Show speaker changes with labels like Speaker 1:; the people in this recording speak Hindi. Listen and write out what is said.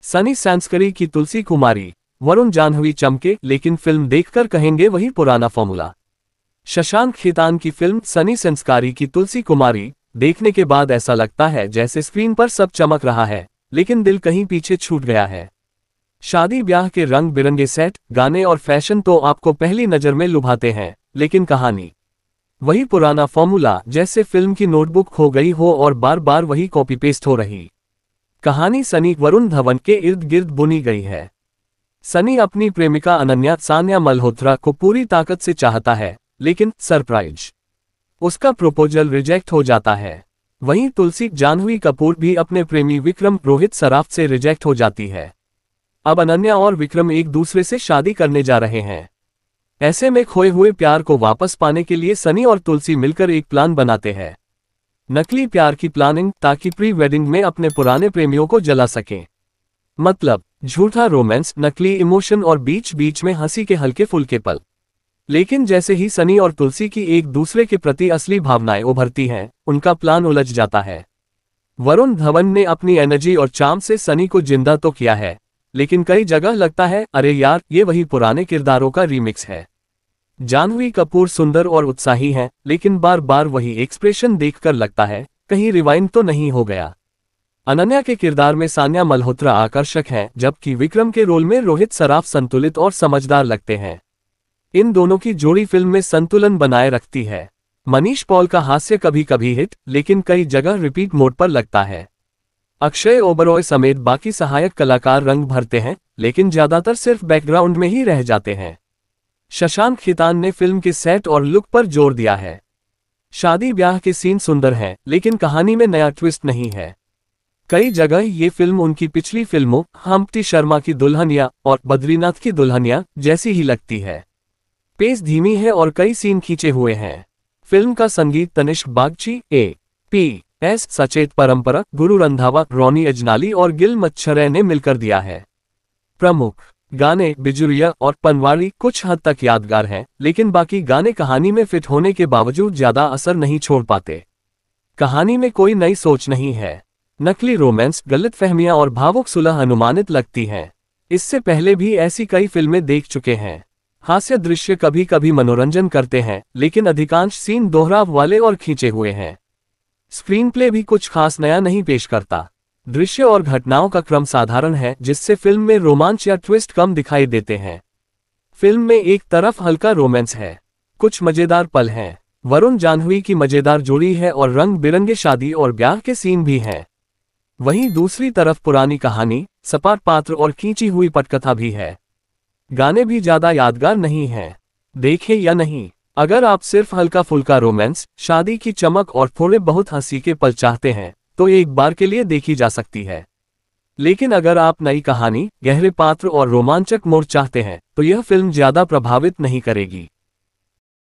Speaker 1: सनी संस्कारी की तुलसी कुमारी, वरुण जाह्नवी चमके, लेकिन फिल्म देखकर कहेंगे वही पुराना फॉर्मूला। शशांक खेतान की फिल्म सनी संस्कारी की तुलसी कुमारी देखने के बाद ऐसा लगता है जैसे स्क्रीन पर सब चमक रहा है, लेकिन दिल कहीं पीछे छूट गया है। शादी ब्याह के रंग बिरंगे सेट, गाने और फैशन तो आपको पहली नजर में लुभाते हैं, लेकिन कहानी वही पुराना फॉर्मूला, जैसे फिल्म की नोटबुक खो गई हो और बार बार वही कॉपी पेस्ट हो रही। कहानी सनी वरुण धवन के इर्द गिर्द बुनी गई है। सनी अपनी प्रेमिका अनन्या सान्या मल्होत्रा को पूरी ताकत से चाहता है, लेकिन सरप्राइज, उसका प्रपोजल रिजेक्ट हो जाता है। वहीं तुलसी जाह्नवी कपूर भी अपने प्रेमी विक्रम रोहित सराफ से रिजेक्ट हो जाती है। अब अनन्या और विक्रम एक दूसरे से शादी करने जा रहे हैं। ऐसे में खोए हुए प्यार को वापस पाने के लिए सनी और तुलसी मिलकर एक प्लान बनाते हैं। नकली प्यार की प्लानिंग, ताकि प्री वेडिंग में अपने पुराने प्रेमियों को जला सकें। मतलब झूठा रोमांस, नकली इमोशन और बीच बीच में हंसी के हल्के फुल्के पल। लेकिन जैसे ही सनी और तुलसी की एक दूसरे के प्रति असली भावनाएं उभरती हैं, उनका प्लान उलझ जाता है। वरुण धवन ने अपनी एनर्जी और चार्म से सनी को जिंदा तो किया है, लेकिन कई जगह लगता है अरे यार, ये वही पुराने किरदारों का रीमिक्स है। जाह्नवी कपूर सुंदर और उत्साही हैं, लेकिन बार बार वही एक्सप्रेशन देखकर लगता है कहीं रिवाइंड तो नहीं हो गया। अनन्या के किरदार में सान्या मल्होत्रा आकर्षक हैं, जबकि विक्रम के रोल में रोहित सराफ संतुलित और समझदार लगते हैं। इन दोनों की जोड़ी फिल्म में संतुलन बनाए रखती है। मनीष पॉल का हास्य कभी कभी हिट, लेकिन कई जगह रिपीट मोड पर लगता है। अक्षय ओबरॉय समेत बाकी सहायक कलाकार रंग भरते हैं, लेकिन ज्यादातर सिर्फ बैकग्राउंड में ही रह जाते हैं। शशांक खेतान ने फिल्म के सेट और लुक पर जोर दिया है। शादी ब्याह के सीन सुंदर हैं, लेकिन कहानी में नया ट्विस्ट नहीं है। कई जगह ये फिल्म उनकी पिछली फिल्मों हम्प्टी शर्मा की दुल्हनिया और बद्रीनाथ की दुल्हनिया जैसी ही लगती है। पेस धीमी है और कई सीन खींचे हुए हैं। फिल्म का संगीत तनिष्क बागची, A.P.S. सचेत परंपरा, गुरु रंधावा, रॉनी अजनाली और गिल मच्छरे ने मिलकर दिया है। प्रमुख गाने बिजुरिया और पनवाड़ी कुछ हद तक यादगार हैं, लेकिन बाकी गाने कहानी में फिट होने के बावजूद ज्यादा असर नहीं छोड़ पाते। कहानी में कोई नई सोच नहीं है। नकली रोमांस, गलतफहमियां और भावुक सुलह अनुमानित लगती हैं। इससे पहले भी ऐसी कई फिल्में देख चुके हैं। हास्य दृश्य कभी कभी मनोरंजन करते हैं, लेकिन अधिकांश सीन दोहराव वाले और खींचे हुए हैं। स्क्रीन प्ले भी कुछ खास नया नहीं पेश करता। दृश्य और घटनाओं का क्रम साधारण है, जिससे फिल्म में रोमांच या ट्विस्ट कम दिखाई देते हैं। फिल्म में एक तरफ हल्का रोमांस है, कुछ मजेदार पल हैं, वरुण जाह्नवी की मजेदार जोड़ी है और रंग बिरंगे शादी और ब्याह के सीन भी हैं। वहीं दूसरी तरफ पुरानी कहानी, सपाट पात्र और खींची हुई पटकथा भी है। गाने भी ज्यादा यादगार नहीं हैं। देखें या नहीं, अगर आप सिर्फ हल्का फुल्का रोमांस, शादी की चमक और थोड़े बहुत हंसी के पल चाहते हैं, तो एक बार के लिए देखी जा सकती है। लेकिन अगर आप नई कहानी, गहरे पात्र और रोमांचक मोड़ चाहते हैं, तो यह फिल्म ज्यादा प्रभावित नहीं करेगी।